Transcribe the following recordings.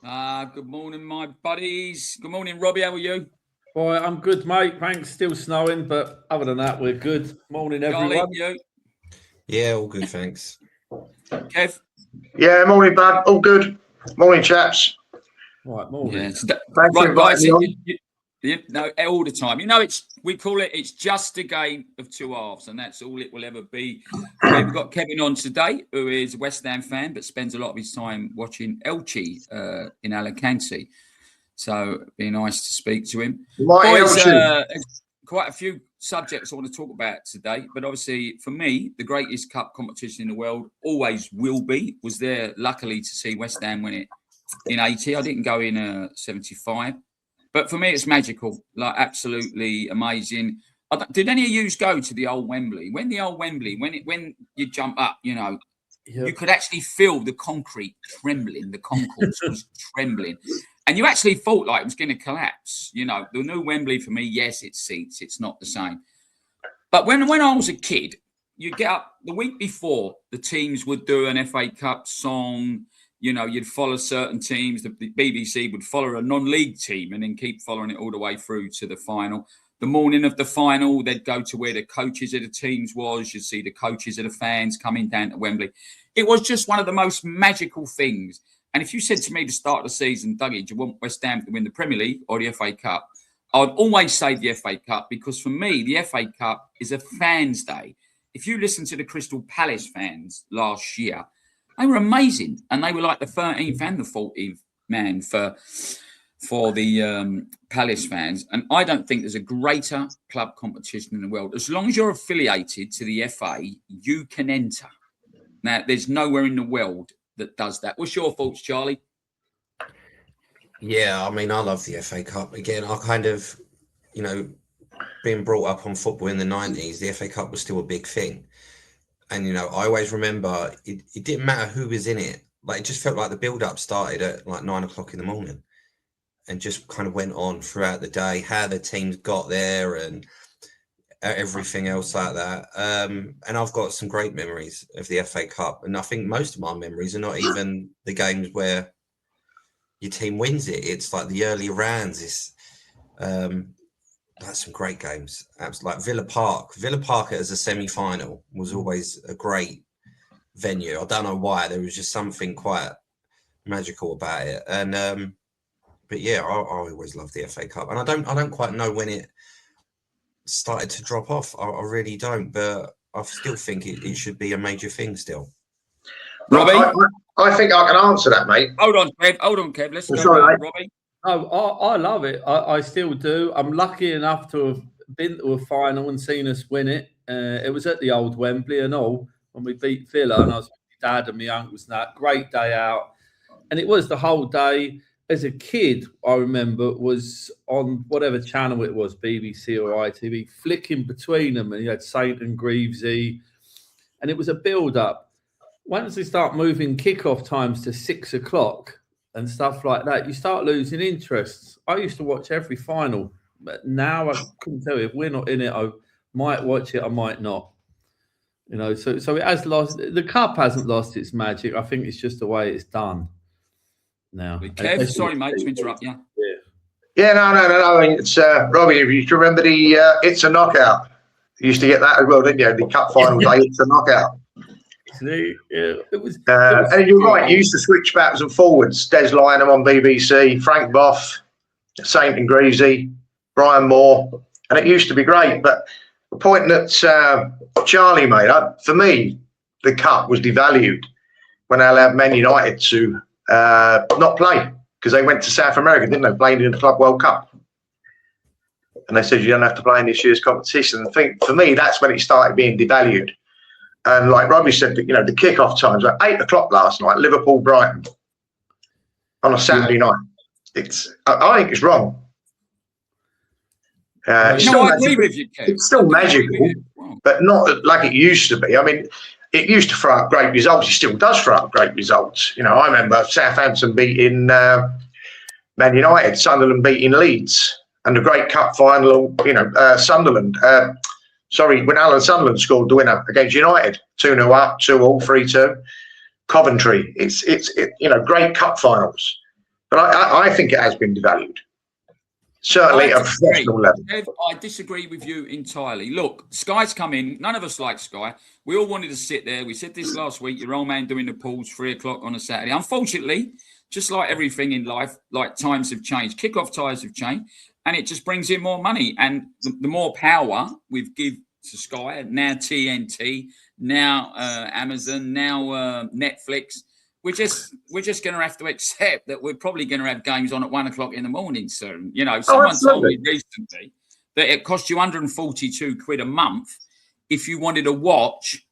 Good morning, my buddies. Good morning, Robbie. How are you? Boy, I'm good, mate. Thanks. Still snowing, but other than that, we're good. Morning, everyone. Charlie, you? Yeah, all good, thanks. Kev? Yeah, morning, bud. All good. Morning, chaps. Right, morning. Thanks right, for guys. inviting me No, all the time. We call it's just a game of two halves, and that's all it will ever be. We've got Kevin on today, who is a West Ham fan, but spends a lot of his time watching Elche in Alicante. So it'd be nice to speak to him. Boys, quite a few subjects I want to talk about today, but obviously for me, the greatest cup competition in the world always will be. Was there luckily to see West Ham win it in 80. I didn't go in 75. But for me, it's magical, like absolutely amazing. Did any of you go to the old Wembley? When you jump up, you could actually feel the concrete trembling. The concourse was trembling. And you actually thought like it was going to collapse. The new Wembley for me, yes, it's seats. It's not the same. But when I was a kid, you get up the week before, the teams would do an FA Cup song. You'd follow certain teams. The BBC would follow a non-league team and then keep following it all the way through to the final. The morning of the final, they'd go to where the coaches of the teams was. You'd see the coaches of the fans coming down to Wembley. It was just one of the most magical things. And if you said to me at the start of the season, Dougie, do you want West Ham to win the Premier League or the FA Cup? I'd always say the FA Cup, because for me, the FA Cup is a fans' day. If you listen to the Crystal Palace fans last year, they were amazing, and they were like the 13th and the 14th man for the Palace fans. And I don't think there's a greater club competition in the world. As long as you're affiliated to the FA, you can enter. Now, there's nowhere in the world that does that. What's your thoughts, Charlie? Yeah, I mean, I love the FA Cup. Again, I kind of, being brought up on football in the 90s, the FA Cup was still a big thing. And, I always remember it didn't matter who was in it. Like, it just felt like the build-up started at like 9 o'clock in the morning and just kind of went on throughout the day, how the teams got there and everything else like that. And I've got some great memories of the FA Cup. And I think most of my memories are not even the games where your team wins it. It's like the early rounds. It's that's some great games. Like Villa Park as a semi-final was always a great venue. I don't know why. There was just something quite magical about it. And but yeah, I always loved the FA Cup. And I don't quite know when it started to drop off. I really don't. But I still think it should be a major thing still. Robbie? I think I can answer that, mate. Hold on, Kev. Let's go, Robbie. I love it. I still do. I'm lucky enough to have been to a final and seen us win it. It was at the old Wembley and all when we beat Villa, and I was with my dad and my uncles and that. Great day out. And it was the whole day. As a kid, I remember, was on whatever channel it was, BBC or ITV, flicking between them, and you had Saint and Greavesy, and it was a build-up. Once they start moving kickoff times to 6 o'clock and stuff like that, you start losing interest. I used to watch every final, but now I couldn't tell you if we're not in it. I might watch it, I might not. So it has lost. The cup hasn't lost its magic. I think it's just the way it's done now. Kev, sorry, mate, to interrupt you. Yeah, no. I mean, it's Robbie. If you remember the It's a Knockout, you used to get that as well, didn't you? The cup final day, It's a Knockout. It was and you're right. You used to switch backwards and forwards. Des Lynam on BBC, Frank Boff, Saint and Greavesy, Brian Moore, and it used to be great. But the point that Charlie made, for me, the cup was devalued when they allowed Man United to not play because they went to South America, didn't they? Playing in the Club World Cup, and they said you don't have to play in this year's competition. I think for me, that's when it started being devalued. And like Robbie said, the kickoff times were 8 o'clock last night, Liverpool-Brighton on a Saturday night. I think it's wrong. I agree with you, Kev. It's still magical, but not like it used to be. I mean, it used to throw up great results. It still does throw up great results. I remember Southampton beating Man United, Sunderland beating Leeds, and the great cup final, Sunderland. When Alan Sunderland scored the winner against United, 2-0 up, 2-2, 3-2. Coventry. It's great cup finals. But I think it has been devalued. Certainly at a professional level. Ev, I disagree with you entirely. Look, Sky's come in. None of us like Sky. We all wanted to sit there. We said this last week. Your old man doing the pools 3:00 on a Saturday. Unfortunately, just like everything in life, like times have changed. Kickoff ties have changed, and it just brings in more money. And the more power we've give to Sky, now TNT, now Amazon, now Netflix. We're just going to have to accept that we're probably going to have games on at 1:00 in the morning soon. You know, someone told me recently that it cost you 142 quid a month if you wanted to watch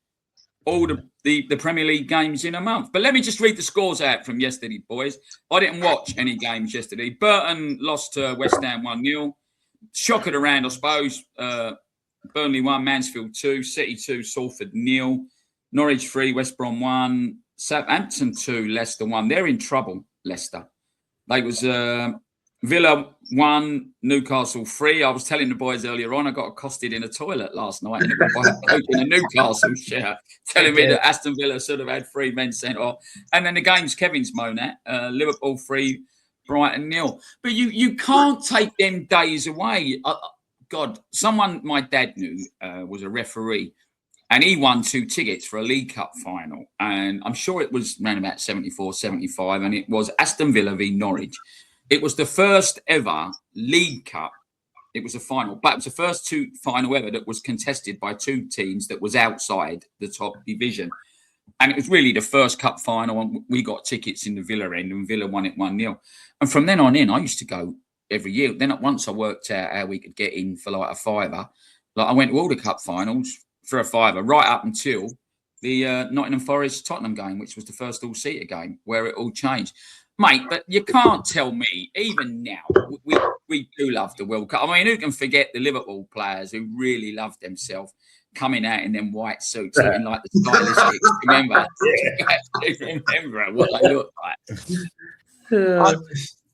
all the Premier League games in a month. But let me just read the scores out from yesterday, boys. I didn't watch any games yesterday. Burton lost to West Ham 1-0. Shock of the round, I suppose. Burnley 1, Mansfield 2, City 2, Salford 0, Norwich 3, West Brom 1. Southampton 2, Leicester 1. They're in trouble, Leicester. They was Villa 1, Newcastle 3. I was telling the boys earlier on, I got accosted in a toilet last night and by a bloke in a Newcastle shirt telling me that Aston Villa should have had 3 men sent off. And then the games Kevin's moan at, Liverpool 3, Brighton 0. But you can't take them days away. God, someone my dad knew was a referee. And he won 2 tickets for a League Cup final. And I'm sure it was around about 74, 75. And it was Aston Villa v Norwich. It was the first ever League Cup. It was a final. But it was the first final ever that was contested by 2 teams that was outside the top division. And it was really the first cup final. And we got tickets in the Villa end. And Villa won it 1-0. And from then on in, I used to go every year. Then at once I worked out how we could get in for like a £5. Like I went to all the cup finals for a £5, right up until the Nottingham Forest Tottenham game, which was the first all-seater game, where it all changed. Mate, but you can't tell me, even now, we do love the World Cup. I mean, who can forget the Liverpool players who really loved themselves coming out in them white suits, looking like the stylistics? Remember? Remember what they look like.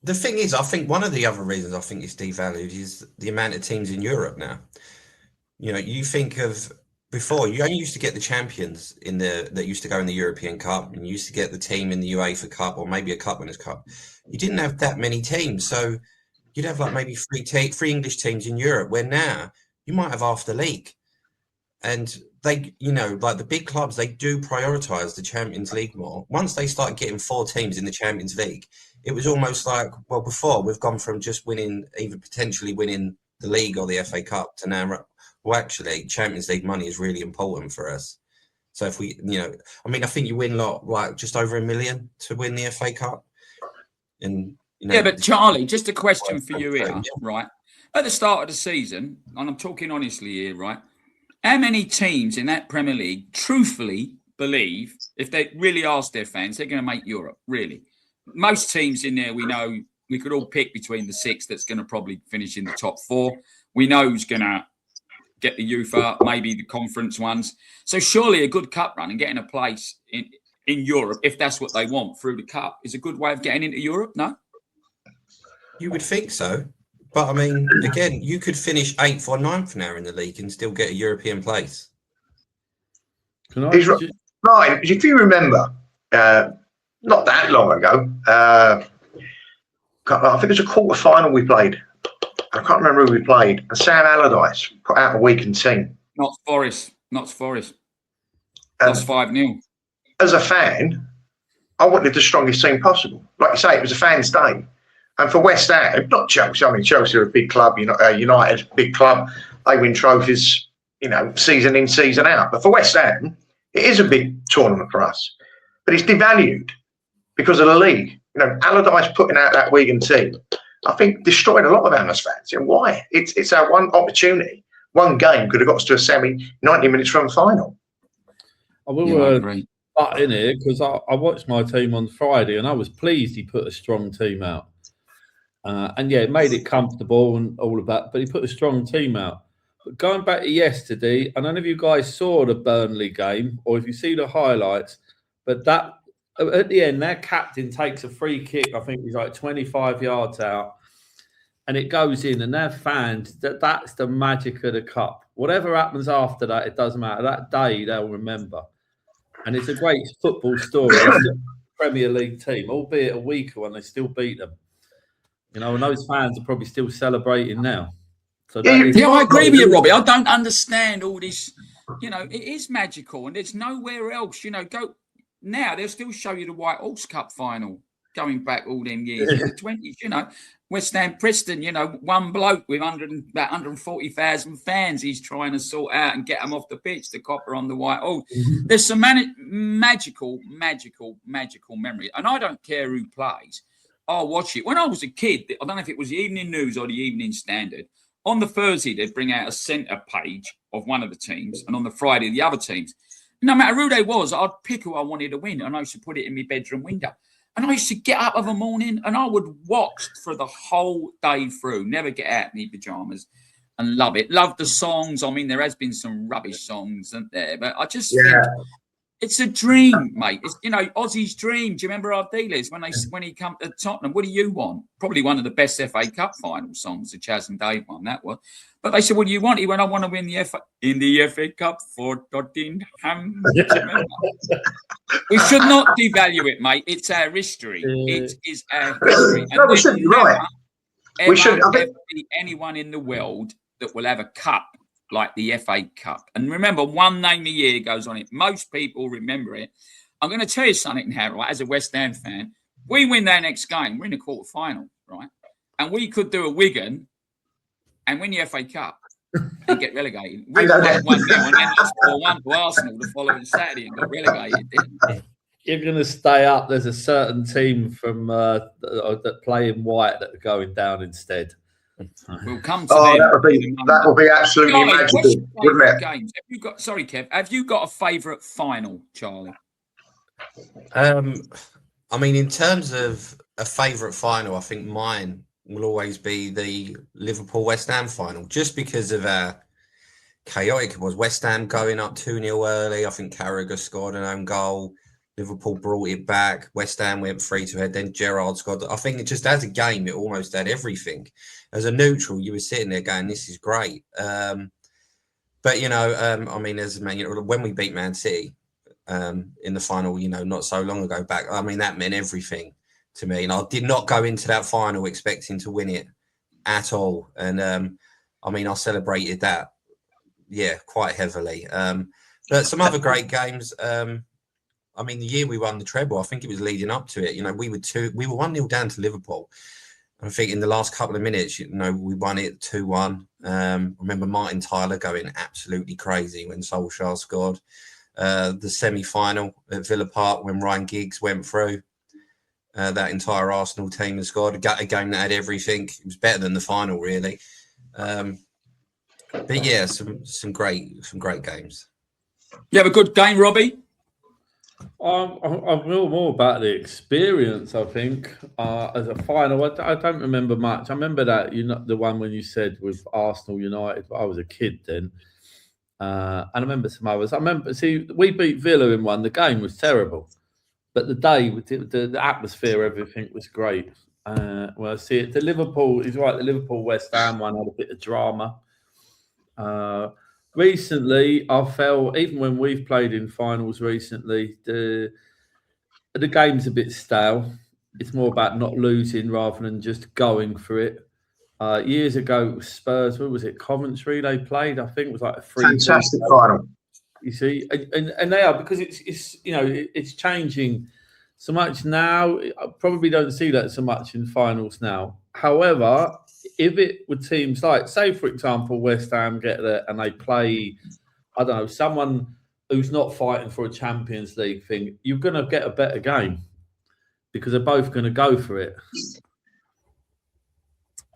The thing is, I think one of the other reasons I think it's devalued is the amount of teams in Europe now. You know, you think of... Before, you only used to get the champions that used to go in the European Cup, and you used to get the team in the UEFA Cup or maybe a Cup Winners' Cup. You didn't have that many teams, so you'd have like maybe 3 English teams in Europe. Where now you might have half the league, and they, you know, like the big clubs, they do prioritise the Champions League more. Once they start getting 4 teams in the Champions League, it was almost like, well, before we've gone from just winning, even potentially winning the league or the FA Cup to now. Well, actually, Champions League money is really important for us. So if we, you know, I mean, I think you win like just over $1 million to win the FA Cup. And you know, yeah, but Charlie, just a question for you here, right? At the start of the season, and I'm talking honestly here, right? How many teams in that Premier League truthfully believe, if they really ask their fans, they're going to make Europe? Really, most teams in there, we know we could all pick between the 6 that's going to probably finish in the top 4. We know who's going to get the youth up, maybe the conference ones. So surely a good cup run and getting a place in Europe, if that's what they want through the cup, is a good way of getting into Europe, no? You would think so. But I mean, again, you could finish 8th or 9th now in the league and still get a European place. He's right. If you remember, not that long ago, I think it was a quarter final we played. I can't remember who we played. And Sam Allardyce put out a weakened team. Not Forest. Lost 5-0. As a fan, I wanted the strongest team possible. Like you say, it was a fan's day. And for West Ham, not Chelsea. I mean, Chelsea are a big club. United, big club. They win trophies, you know, season in, season out. But for West Ham, it is a big tournament for us. But it's devalued because of the league. You know, Allardyce putting out that Wigan team, I think, destroyed a lot of Hammers fans. And why? It's our one opportunity. One game could have got us to a semi 90 minutes from a final. I will butt in here because I watched my team on Friday and I was pleased he put a strong team out. And yeah, it made it comfortable and all of that, but he put a strong team out. But going back to yesterday, I don't know if you guys saw the Burnley game or if you see the highlights, but that at the end, their captain takes a free kick. I think he's like 25 yards out, and it goes in. And their fans, that's the magic of the cup. Whatever happens after that, it doesn't matter. That day they'll remember, and it's a great football story. Premier League team, albeit a weaker one, they still beat them. You know, and those fans are probably still celebrating now. So I agree with you, Robbie. I don't understand all this. You know, it is magical, and there's nowhere else. You know, go now. They'll still show you the White Horse Cup final, going back all them years in the 20s. You know, West Ham Preston. You know, one bloke with about 140,000 fans. He's trying to sort out and get them off the pitch. The copper on the White Horse. There's some magical memory, and I don't care who plays. I'll watch it. When I was a kid, I don't know if it was the Evening News or the Evening Standard. On the Thursday, they'd bring out a centre page of one of the teams, and on the Friday, the other teams. No matter who they was, I'd pick who I wanted to win, and I used to put it in my bedroom window. And I used to get up of a morning, and I would watch for the whole day through, never get out in my pyjamas, and love it. Love the songs. I mean, there has been some rubbish songs, isn't there? But I just think it's a dream, mate. It's, you know, Ozzy's dream. Do you remember our dealers when he come to Tottenham? What do you want? Probably one of the best FA Cup final songs, the Chaz and Dave one. That was. But they said, "What do you want?" He went, "I want to win the FA Cup for Tottenham." We should not devalue it, mate. It's our history. It is our history. No, we shouldn't. You're right. We should never be anyone in the world that will have a cup like the FA Cup. And remember, one name a year goes on it. Most people remember it. I'm going to tell you something now, right? As a West Ham fan, we win their next game. We're in the quarter-final, right? And we could do a Wigan and win the FA Cup and get relegated. We won 1-0 and then lost 4-1 to Arsenal the following Saturday and got relegated, didn't we? You're going to stay up. There's a certain team from that play in white that are going down instead. We'll come to them. That would be absolutely Charlie, magical, wouldn't it? Games? Sorry, Kev. Have you got a favourite final, Charlie? I mean, in terms of a favourite final, I think mine will always be the Liverpool-West Ham final, just because of how chaotic it was. West Ham going up 2-0 early. I think Carragher scored an own goal. Liverpool brought it back. West Ham went 3-2. Then Gerrard scored. I think it just as a game, it almost had everything. As a neutral, you were sitting there going, "This is great." But you know, I mean, as Man United, when we beat Man City in the final, you know, not so long ago back, I mean, that meant everything to me. And I did not go into that final expecting to win it at all. And I mean, I celebrated that, quite heavily. But some other great games. I mean, the year we won the treble, I think it was leading up to it. You know, we were 1-0 down to Liverpool. I think in the last couple of minutes, you know, we won it 2-1. I remember Martin Tyler going absolutely crazy when Solskjaer scored. The semi-final at Villa Park when Ryan Giggs went through. That entire Arsenal team had scored a game that had everything. It was better than the final, really. But yeah, some great games. You have a good game, Robbie? I feel more about the experience, I think, as a final. I don't remember much. I remember that, you know, the one when you said with Arsenal United, I was a kid then. And I remember some others. We beat Villa in one. The game was terrible. But the day, the atmosphere, everything was great. Well, I see it. The Liverpool, he's right, the Liverpool-West Ham one had a bit of drama. Recently, I felt, even when we've played in finals recently, the game's a bit stale. It's more about not losing rather than just going for it. Years ago, it was Spurs. Where was it? Coventry they played. I think it was like a 3-2 fantastic final. You see, and they are, because it's you know, it's changing so much now. I probably don't see that so much in finals now. However, if it were teams like, say, for example, West Ham get there and they play, I don't know, someone who's not fighting for a Champions League thing, you're going to get a better game because they're both going to go for it.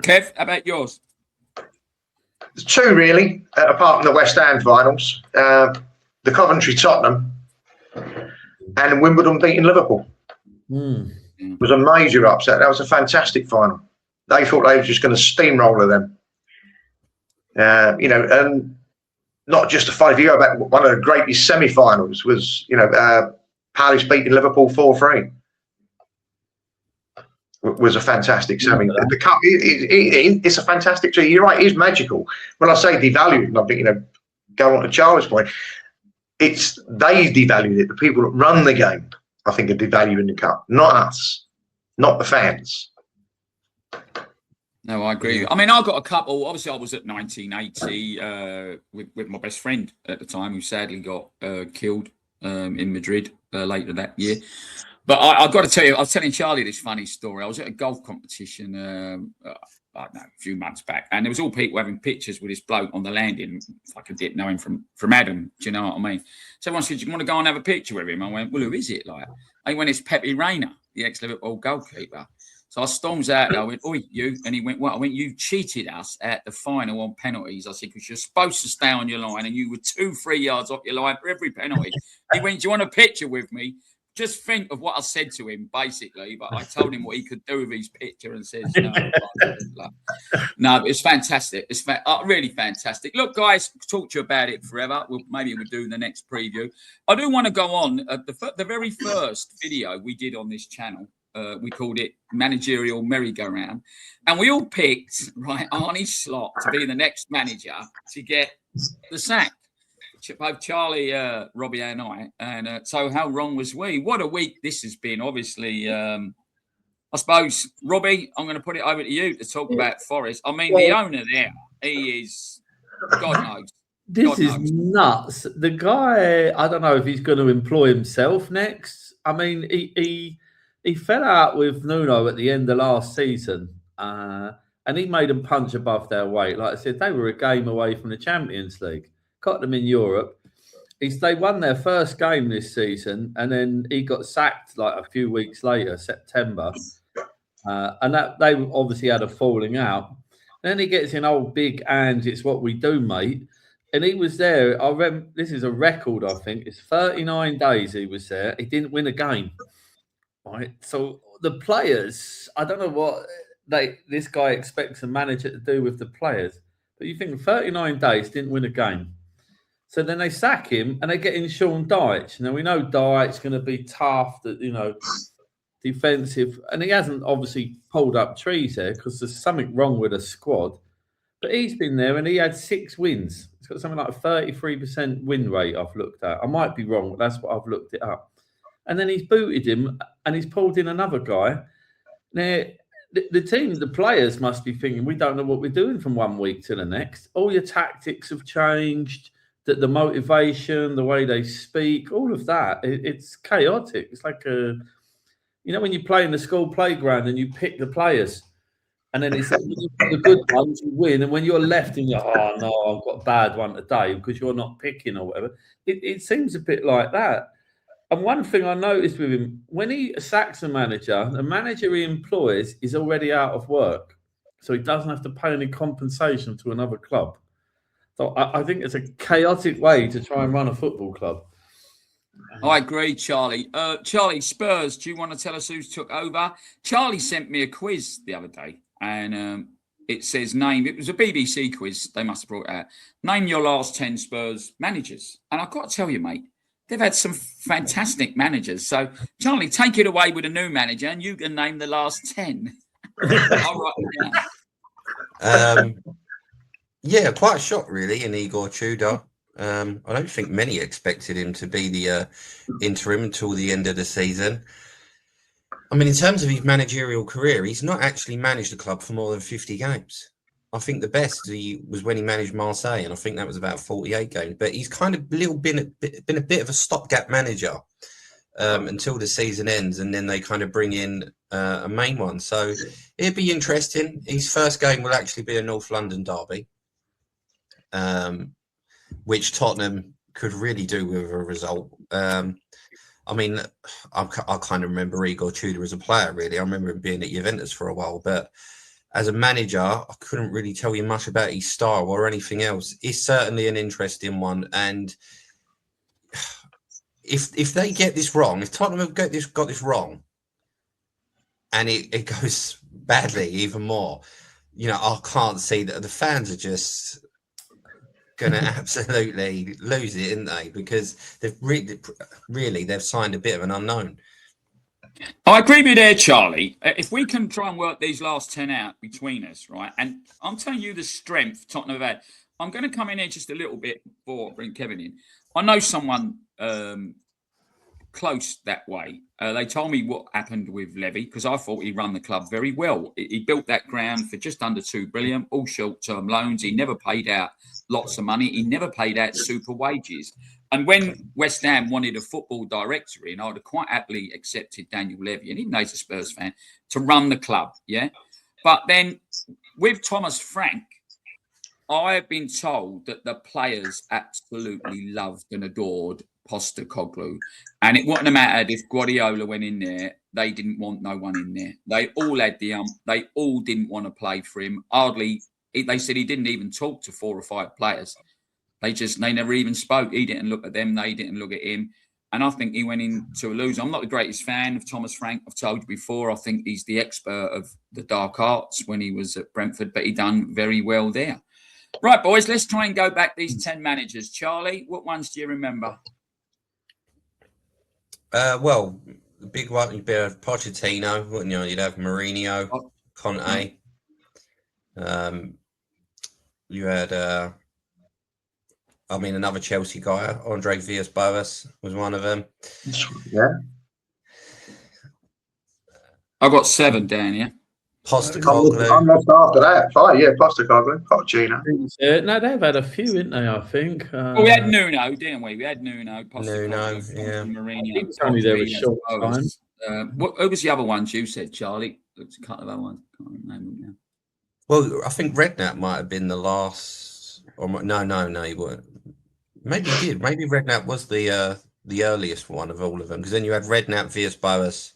Kev, how about yours? There's two, really, apart from the West Ham finals. The Coventry Tottenham and Wimbledon beating Liverpool. It was a major upset. That was a fantastic final. They thought they were just going to steamroller them. You know, and not just a fight. If you go back, one of the greatest semi-finals was, you know, Palace beating Liverpool 4-3. Was a fantastic semi. The cup, it's a fantastic. You're right, it is magical. When I say devalued, I think, you know, go on to Charlie's point, they devalued it. The people that run the game I think, are devaluing the cup. Not us, not the fans. No, I agree. I mean, I got a couple. Obviously, I was at 1980 with my best friend at the time, who sadly got killed in Madrid later that year. But I've got to tell you, I was telling Charlie this funny story. I was at a golf competition, I don't know, a few months back, and there was all people having pictures with this bloke on the landing. Like I didn't know him from Adam. Do you know what I mean? So everyone said, "Do you want to go and have a picture with him?" I went, "Well, who is it?" Like, I went, "It's Pepe Reina, the ex-Liverpool goalkeeper." So I storms out there. I went, "Oi, you!" And he went, "What?" I went, "You cheated us at the final on penalties." I said, "Because you're supposed to stay on your line, and you were 2-3 yards off your line for every penalty." He went, "Do you want a picture with me?" Just think of what I said to him, basically. But I told him what he could do with his picture, and says, "No, it's fantastic. It's really fantastic." Look, guys, talk to you about it forever. Maybe we'll do the next preview. I do want to go on. The very first video we did on this channel, we called it Managerial Merry-Go-Round, and we all picked Arnie Slot to be the next manager to get the sack. Both Charlie, Robbie, and I. And so, how wrong was we? What a week this has been. Obviously, I suppose, Robbie, I'm going to put it over to you to talk about Forest. I mean, the owner there, he is, God knows. This is nuts. The guy, I don't know if he's going to employ himself next. I mean, he fell out with Nuno at the end of last season, and he made them punch above their weight. Like I said, they were a game away from the Champions League. Got them in Europe. They won their first game this season, and then he got sacked like a few weeks later, September. And that they obviously had a falling out. And then he gets in old big Ange, it's what we do, mate. And he was there. I remember, this is a record, I think. It's 39 days he was there. He didn't win a game. Right. So the players, I don't know what this guy expects a manager to do with the players. But you think 39 days, didn't win a game. So then they sack him and they get in Sean Dyche. Now, we know Dyche's going to be tough, defensive. And he hasn't obviously pulled up trees there because there's something wrong with the squad. But he's been there and he had 6 wins. He's got something like a 33% win rate I've looked at. I might be wrong, but that's what I've looked it up. And then he's booted him and he's pulled in another guy. Now, the team, the players must be thinking, we don't know what we're doing from one week to the next. All your tactics have changed. That the motivation, the way they speak, all of that, it's chaotic. It's like when you play in the school playground and you pick the players, and then it's like the good ones you win, and when you're left and you're, oh no, I've got a bad one today because you're not picking or whatever. It seems a bit like that. And one thing I noticed with him, when he sacks a manager, the manager he employs is already out of work, so he doesn't have to pay any compensation to another club. So I think it's a chaotic way to try and run a football club. I agree, Charlie. Charlie, Spurs, do you want to tell us who's took over? Charlie sent me a quiz the other day, and it says it was a BBC quiz. They must have brought it out. Name your last 10 Spurs managers. And I've got to tell you, mate, they've had some fantastic managers. So, Charlie, take it away with a new manager, and you can name the last 10. I'll write it down. Yeah, quite a shock, really, in Igor Tudor. I don't think many expected him to be the interim until the end of the season. I mean, in terms of his managerial career, he's not actually managed a club for more than 50 games. I think the best was when he managed Marseille, and I think that was about 48 games. But he's kind of been a bit of a stopgap manager until the season ends, and then they kind of bring in a main one. So it'd be interesting. His first game will actually be a North London derby. Which Tottenham could really do with a result. I mean, I kind of remember Igor Tudor as a player, really. I remember him being at Juventus for a while, but as a manager, I couldn't really tell you much about his style or anything else. It's certainly an interesting one, and if they get this wrong, if Tottenham have got this wrong, and it goes badly even more, I can't see that the fans are just going to absolutely lose it, isn't they? Because they've really they've signed a bit of an unknown. I agree with you there, Charlie. If we can try and work these last 10 out between us, right? And I'm telling you the strength Tottenham have had. I'm going to come in here just a little bit before I bring Kevin in. I know someone close that way. They told me what happened with Levy because I thought he run the club very well. He built that ground for just under $2 billion, all short-term loans. He never paid out lots of money. He never paid out super wages. And when West Ham wanted a football director in, I would have quite happily accepted Daniel Levy, and even though he's a Spurs fan, to run the club. Yeah, but then with Thomas Frank, I have been told that the players absolutely loved and adored Postecoglou, and it wouldn't have mattered if Guardiola went in there; they didn't want no one in there. They all had the they all didn't want to play for him. Hardly, they said he didn't even talk to 4 or 5 players. They never even spoke. He didn't look at them; they didn't look at him. And I think he went in to lose. I'm not the greatest fan of Thomas Frank. I've told you before. I think he's the expert of the dark arts when he was at Brentford, but he done very well there. Right, boys, let's try and go back these 10 managers. Charlie, what ones do you remember? Well, the big one, you'd have Pochettino, wouldn't you? You'd have Mourinho, Conte. You had, another Chelsea guy, Andre Villas-Boas was one of them. Yeah. I got 7 down here. Postecoglou. I'm lost after that. 5, yeah, Postecoglou, Pochettino. No, they've had a few, didn't they? I think. Well, we had Nuno, didn't we? We had Nuno, Nuno, yeah. Mourinho. Only there a short time. Who was the other ones you said, Charlie? There's a couple of other ones. I can't remember now. Well, I think Redknapp might have been the last. Or no, he wouldn't. Maybe he did. Maybe Redknapp was the earliest one of all of them, because then you had Redknapp, Villas-Boas,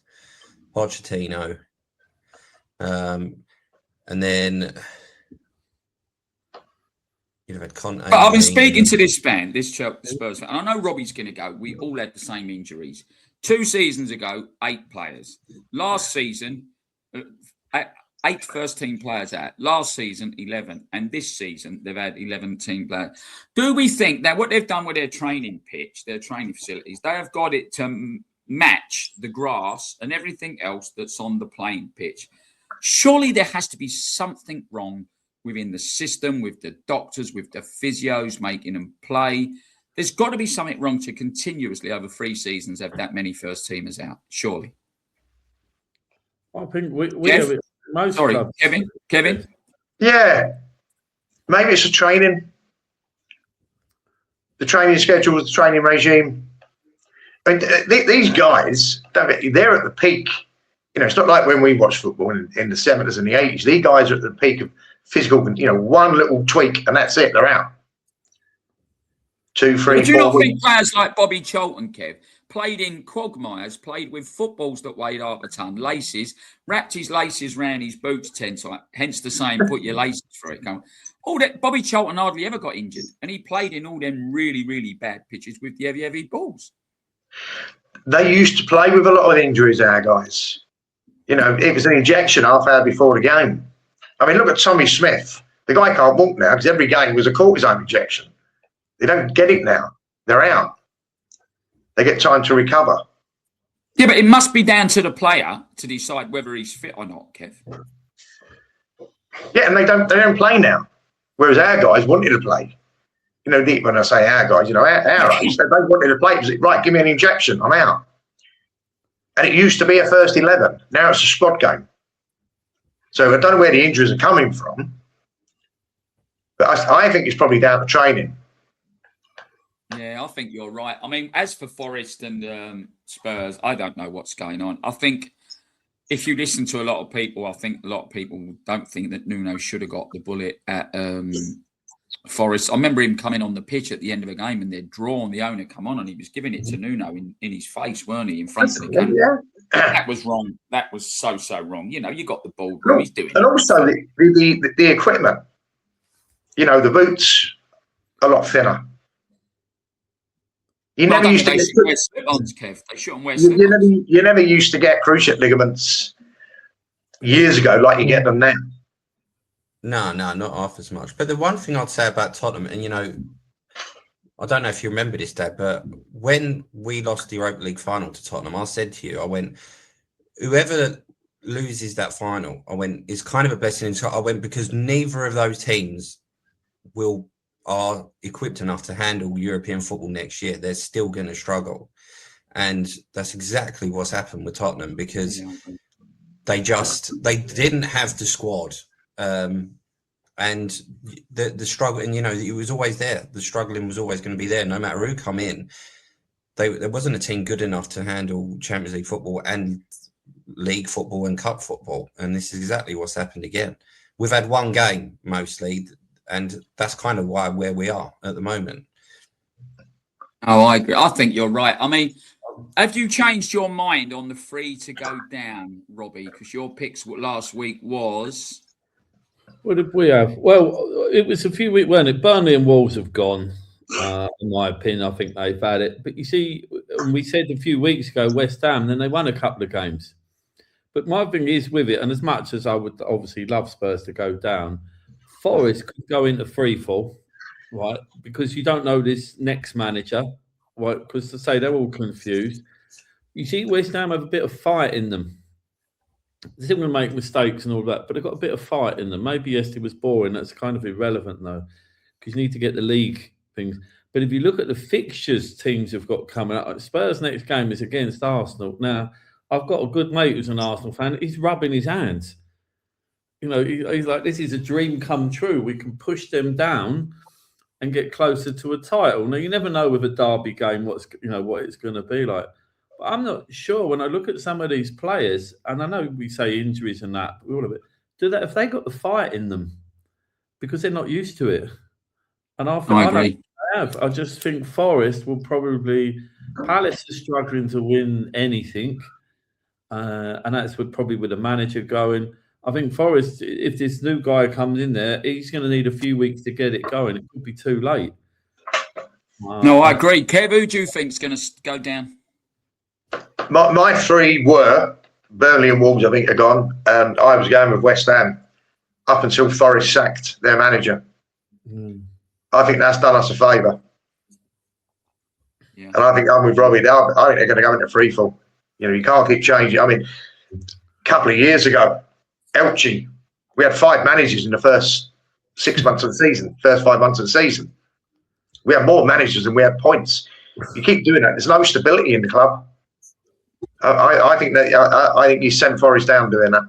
Pochettino. And then you'd have had Conte. But I've been speaking to this fan, this Spurs fan, and I know Robbie's going to go. We all had the same injuries. 2 seasons ago, 8 players. Last season, 8 first-team players out. Last season, 11. And this season, they've had 11 team players. Do we think that what they've done with their training pitch, their training facilities, they have got it to match the grass and everything else that's on the playing pitch? Surely there has to be something wrong within the system, with the doctors, with the physios making them play. There's got to be something wrong to continuously over 3 seasons have that many first teamers out. Surely. I think we Jeff? have it. Most Sorry, clubs. Kevin. Yeah, maybe it's a training. The training schedule, the training regime. I mean, these guys, they're at the peak. You know, it's not like when we watched football in the 70s and the 80s. These guys are at the peak of physical, one little tweak and that's it, they're out. 2, 3, But do 4 you not weeks. think players like Bobby Charlton, Kev, played in quagmires, played with footballs that weighed half a ton, laces, wrapped his laces round his boots 10 times, hence the saying, put your laces through it. All that, Bobby Charlton hardly ever got injured, and he played in all them really, really bad pitches with the heavy balls. They used to play with a lot of injuries, our guys. It was an injection half hour before the game. I mean, look at Tommy Smith. The guy can't walk now because every game was a cortisone injection. They don't get it now. They're out. They get time to recover. Yeah, but it must be down to the player to decide whether he's fit or not, Kev. Yeah, and they don't play now. Whereas our guys wanted to play. When I say our guys, our age, they wanted to play. It was, right, give me an injection, I'm out. And it used to be a first 11. Now it's a squad game. So I don't know where the injuries are coming from. But I think it's probably down to training. Yeah, I think you're right. I mean, as for Forest and Spurs, I don't know what's going on. I think if you listen to a lot of people, I think a lot of people don't think that Nuno should have got the bullet at Forest. I remember him coming on the pitch at the end of a game and they'd drawn, the owner come on and he was giving it to Nuno in his face, weren't he, in front of the camera? Yeah. That was wrong. That was so wrong. You got the ball. He's doing and it. also the equipment. The boots a lot thinner. You never used to they get shouldn't wear slip-ons, Kev. They shouldn't wear slip-ons. you never used to get cruciate ligaments years ago like you get them now. No, not half as much. But the one thing I'd say about Tottenham, and I don't know if you remember this, Dad, but when we lost the Europa League final to Tottenham, I said to you, I went, whoever loses that final, is kind of a blessing. I went, because neither of those teams are equipped enough to handle European football next year. They're still going to struggle. And that's exactly what's happened with Tottenham, because they didn't have the squad. And the struggle, and it was always there. The struggling was always going to be there, no matter who come in. There wasn't a team good enough to handle Champions League football and league football and cup football, and this is exactly what's happened again. We've had one game mostly, and that's kind of where we are at the moment. Oh, I agree. I think you're right. I mean, have you changed your mind on the 3 to go down, Robbie? Because your picks last week was... What did we have? Well, it was a few weeks, weren't it? Burnley and Wolves have gone. In my opinion, I think they've had it. But you see, we said a few weeks ago, West Ham, then they won a couple of games. But my thing is with it, and as much as I would obviously love Spurs to go down, Forest could go into freefall, right? Because you don't know this next manager, right? Because to say they're all confused. You see, West Ham have a bit of fight in them. They're still going to make mistakes and all that, but they've got a bit of fight in them. Maybe yesterday was boring. That's kind of irrelevant, though, because you need to get the league things. But if you look at the fixtures teams have got coming up, Spurs' next game is against Arsenal. Now, I've got a good mate who's an Arsenal fan. He's rubbing his hands. He's like, this is a dream come true. We can push them down and get closer to a title. Now, you never know with a derby game what it's going to be like. But I'm not sure when I look at some of these players, and I know we say injuries and that, all of it, if they got the fight in them, because they're not used to it. And I agree. I just think Forest will probably... Palace is struggling to win anything. And that's probably with the manager going. I think Forest, if this new guy comes in there, he's going to need a few weeks to get it going. It could be too late. No, I agree. Kev, who do you think is going to go down? My 3 were Burnley and Wolves, I think, are gone. And I was going with West Ham up until Forest sacked their manager. I think that's done us a favour. Yeah. And I think I'm with Robbie. I think they're going to go into freefall. You can't keep changing. I mean, a couple of years ago, Elche, we had 5 managers in the first 6 months of the season, first 5 months of the season. We had more managers than we had points. You keep doing that. There's no stability in the club. I think you sent Forest down doing that.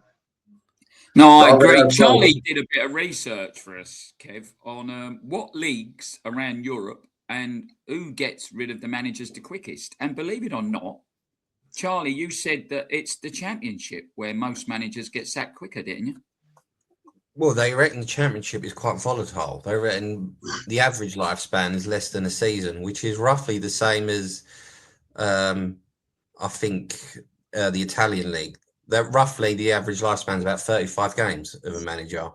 No, I agree. Charlie did a bit of research for us, Kev, on what leagues around Europe and who gets rid of the managers the quickest. And believe it or not, Charlie, you said that it's the Championship where most managers get sacked quicker, didn't you? Well, they reckon the Championship is quite volatile. They reckon the average lifespan is less than a season, which is roughly the same as, I think, the Italian league. That roughly the average lifespan is about 35 games of a manager.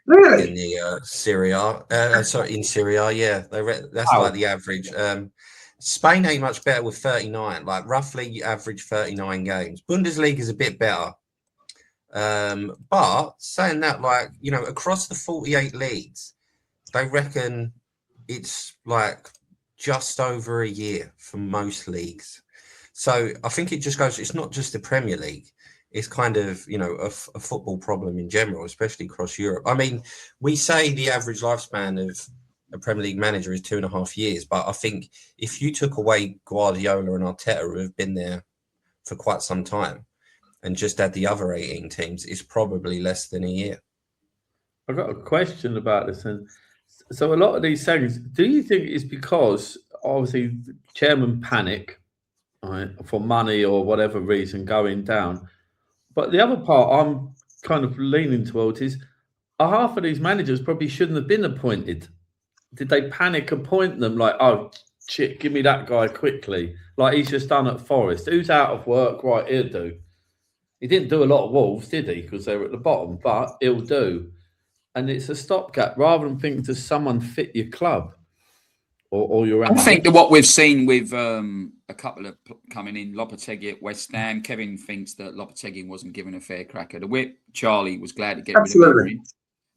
Really? In the Serie A. In Serie A, yeah. That's like the average. Spain ain't much better with 39. Like roughly average 39 games. Bundesliga is a bit better. But saying that, across the 48 leagues, they reckon it's like just over a year for most leagues. So I think it just goes, it's not just the Premier League. It's kind of, a football problem in general, especially across Europe. I mean, we say the average lifespan of a Premier League manager is 2.5 years, but I think if you took away Guardiola and Arteta, who have been there for quite some time, and just add the other 18 teams, it's probably less than a year. I've got a question about this. And so a lot of these things, do you think it's because, obviously, the chairman panic, right, for money or whatever reason going down? But the other part I'm kind of leaning towards is half of these managers probably shouldn't have been appointed. Did they panic appoint them like, oh, shit, give me that guy quickly? Like he's just done at Forest. Who's out of work? Right, he'll do. He didn't do a lot of Wolves, did he? Because they were at the bottom, but he'll do. And it's a stopgap rather than thinking, does someone fit your club? Or your... I think that what we've seen with a couple of coming in, Lopetegui at West Ham, Kevin thinks that Lopetegui wasn't given a fair crack at the whip. Charlie was glad to get rid of him.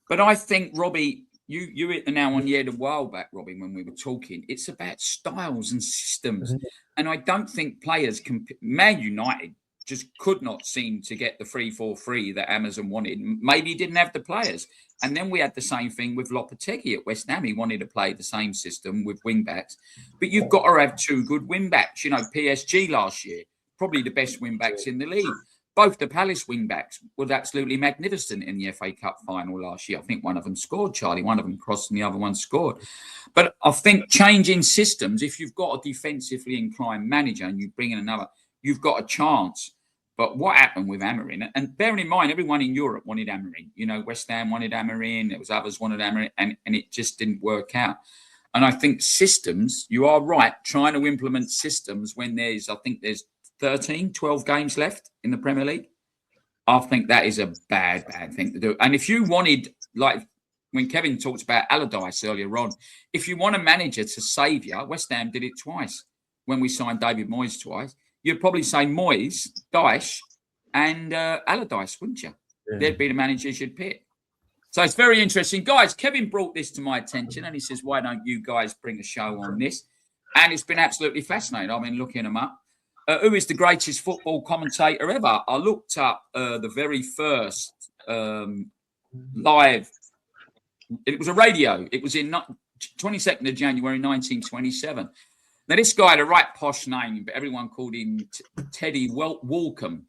But I think, Robbie, you hit the nail on the head a while back, Robbie, when we were talking. It's about styles and systems. And I don't think players can... Man United just could not seem to get the 3-4-3 that Amazon wanted. Maybe he didn't have the players. And then we had the same thing with Lopetegui at West Ham. He wanted to play the same system with wing backs. But you've got to have two good wing backs. You know, PSG last year, probably the best wing backs in the league. Both the Palace wing backs were absolutely magnificent in the FA Cup final last year. I think one of them scored, Charlie. One of them crossed and the other one scored. But I think changing systems, if you've got a defensively inclined manager and you bring in another, you've got a chance. But what happened with Amorim, and bearing in mind, everyone in Europe wanted Amorim. You know, West Ham wanted Amorim, there was others wanted Amorim, and it just didn't work out. And I think systems, you are right, trying to implement systems when there's 13, 12 games left in the Premier League. I think that is a bad thing to do. And if you wanted, like when Kevin talked about Allardyce earlier on, if you want a manager to save you, West Ham did it twice when we signed David Moyes twice. You'd probably say Moyes, Dyche, and Allardyce, wouldn't you? Yeah. They'd be the managers you'd pick. So it's very interesting. Guys, Kevin brought this to my attention and he says, why don't you guys bring a show on this? And it's been absolutely fascinating. I've been looking them up. Who is the greatest football commentator ever? I looked up the very first live. It was a radio. It was in 22nd of January, 1927. Now, this guy had a right posh name, but everyone called him Teddy Walcombe.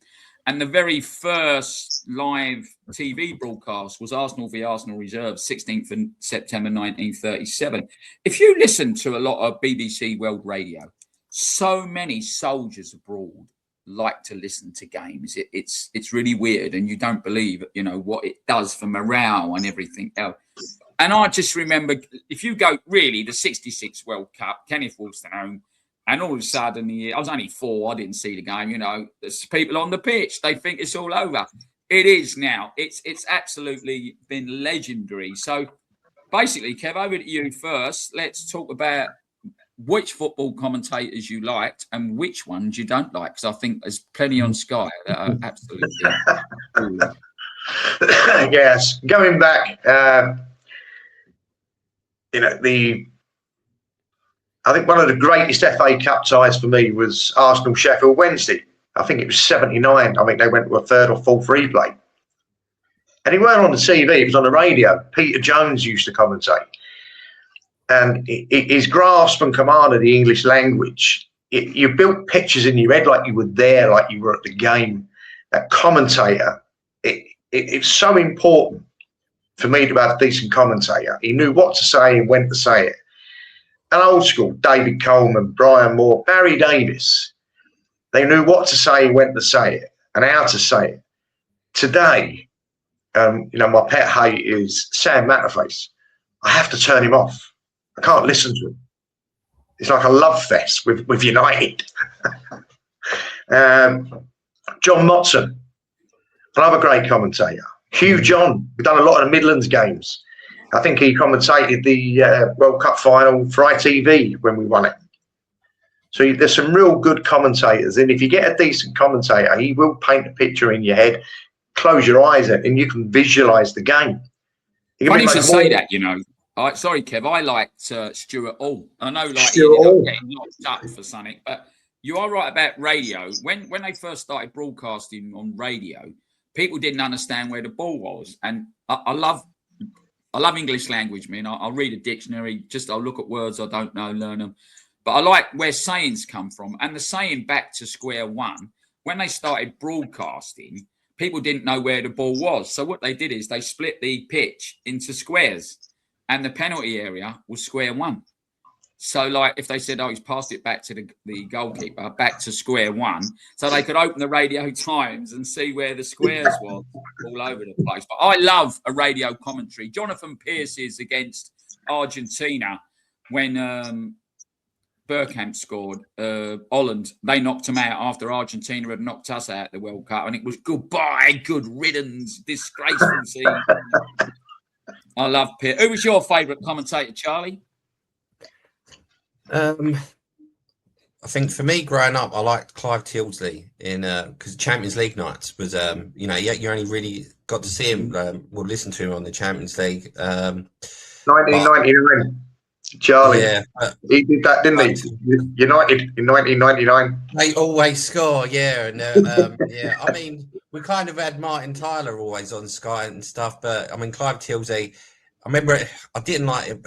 And the very first live TV broadcast was Arsenal v Arsenal Reserve, 16th of September 1937. If you listen to a lot of BBC World Radio, so many soldiers abroad like to listen to games. It's really weird, and you don't believe, you know, what it does for morale and everything else. And I just remember, if you go really the 66 World Cup, Kenneth Wolstenholme, and all of a sudden, I was only 4, I didn't see the game, you know, there's people on the pitch, they think it's all over. It is now. It's absolutely been legendary. So basically, Kev, over to you first. Let's talk about which football commentators you liked and which ones you don't like, because I think there's plenty on Sky that are absolutely cool. Yes, going back, you know, I think one of the greatest FA Cup ties for me was Arsenal-Sheffield Wednesday. I think it was 79. I think they went to a 3rd or 4th replay. And he weren't on the TV, it was on the radio. Peter Jones used to commentate. And his grasp and command of the English language, you built pictures in your head like you were there, like you were at the game. That commentator, it's so important for me to have a decent commentator. He knew what to say and when to say it. And old school, David Coleman, Brian Moore, Barry Davis, they knew what to say, when to say it, and how to say it. Today, you know, my pet hate is Sam Matterface. I have to turn him off. I can't listen to him. It's like a love fest with United. John Motson, another great commentator. Hugh John, we've done a lot of the Midlands games. I think he commentated the World Cup final for ITV when we won it. So there's some real good commentators. And if you get a decent commentator, he will paint a picture in your head, close your eyes and you can visualise the game. Funny to say that, you know. Sorry, Kev, I liked Stuart Hall. I know, like, he ended up getting locked up for something, but you are right about radio. When they first started broadcasting on radio, people didn't understand where the ball was. And I love English language, man. I'll read a dictionary, I'll look at words I don't know, learn them. But I like where sayings come from. And the saying back to square one, when they started broadcasting, people didn't know where the ball was. So what they did is they split the pitch into squares. And the penalty area was square one. So, like, if they said, oh, he's passed it back to the goalkeeper, back to square one, so they could open the Radio Times and see where the squares were all over the place. But I love a radio commentary. Jonathan Pearce's against Argentina when Bergkamp scored. Holland, they knocked him out after Argentina had knocked us out the World Cup. And it was goodbye, good riddance, disgraceful scene. I love Pierre. Who was your favourite commentator, Charlie? I think for me, growing up, I liked Clive Tildesley because Champions League nights was, you know, you only really got to see him, listen to him on the Champions League. 1999. Charlie. Yeah, He did that, didn't he? United in 1999. they always score. Yeah, and yeah. I mean, we kind of had Martin Tyler always on Sky and stuff, but I mean, Clive Tilsey. I remember I didn't mind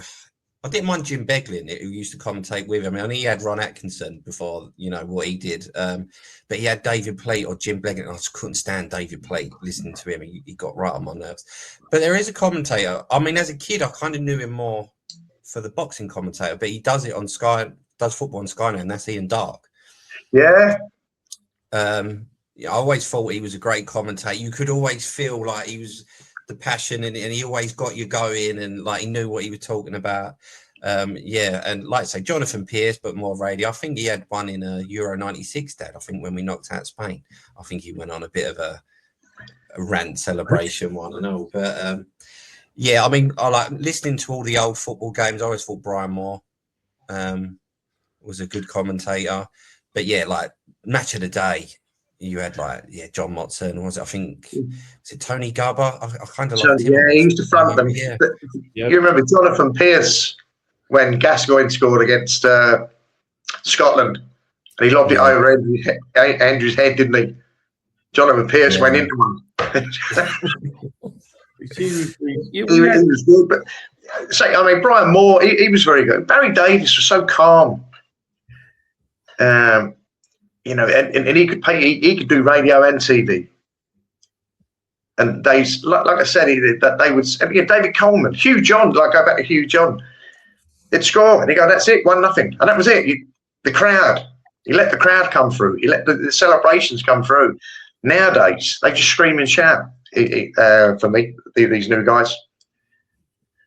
Jim Beglin, who used to commentate with him. I mean, he had Ron Atkinson before, what he did. But he had David Pleat or Jim Beglin. I just couldn't stand David Pleat. Listening to him, he got right on my nerves. But there is a commentator. I mean, as a kid, I kind of knew him more for the boxing commentator, but he does it on Sky, does football on Sky now, and that's Ian Dark. Yeah. I always thought he was a great commentator. You could always feel like he was the passion, and he always got you going, and like he knew what he was talking about. And like I say, Jonathan Pearce, but more radio. I think he had one in Euro 96, Dad. I think when we knocked out Spain, I think he went on a bit of a rant celebration one and all. But I mean, I like listening to all the old football games. I always thought Brian Moore was a good commentator. But yeah, like match of the day, you had John Motson. Was it Tony Gubber? I kind of liked him. Yeah, he used to front them. Yeah. You remember Jonathan Pearce when Gascoigne scored against Scotland, and he lobbed it over Andrew's head, didn't he? Jonathan Pearce went into one. He was good, but Brian Moore, he was very good. Barry Davies was so calm, and he could do radio and TV. And like I said, David Coleman, Hugh John, like go back to Hugh John, they'd score and he go, that's it, 1-0, and that was it. The crowd, he let the crowd come through, he let the celebrations come through. Nowadays, they just scream and shout. For me, these new guys.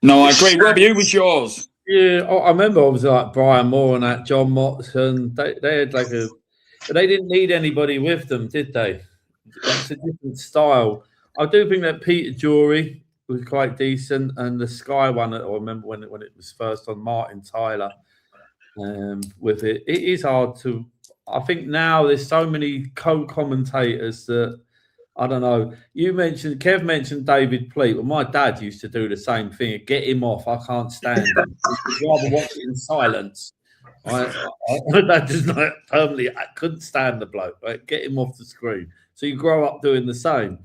No, I agree. Robbie, who was yours? Yeah, I remember I was like Brian Moore and that John Motson. They had but they didn't need anybody with them, did they? It's a different style. I do think that Peter Jury was quite decent, and the Sky one, I remember when it was first on, Martin Tyler with it. It is hard to. I think now there's so many co-commentators that I don't know. Kev mentioned David Pleat. Well, my dad used to do the same thing. Get him off. I can't stand him. I'd rather watch it in silence. I just permanently. I couldn't stand the bloke. Right? Get him off the screen. So you grow up doing the same.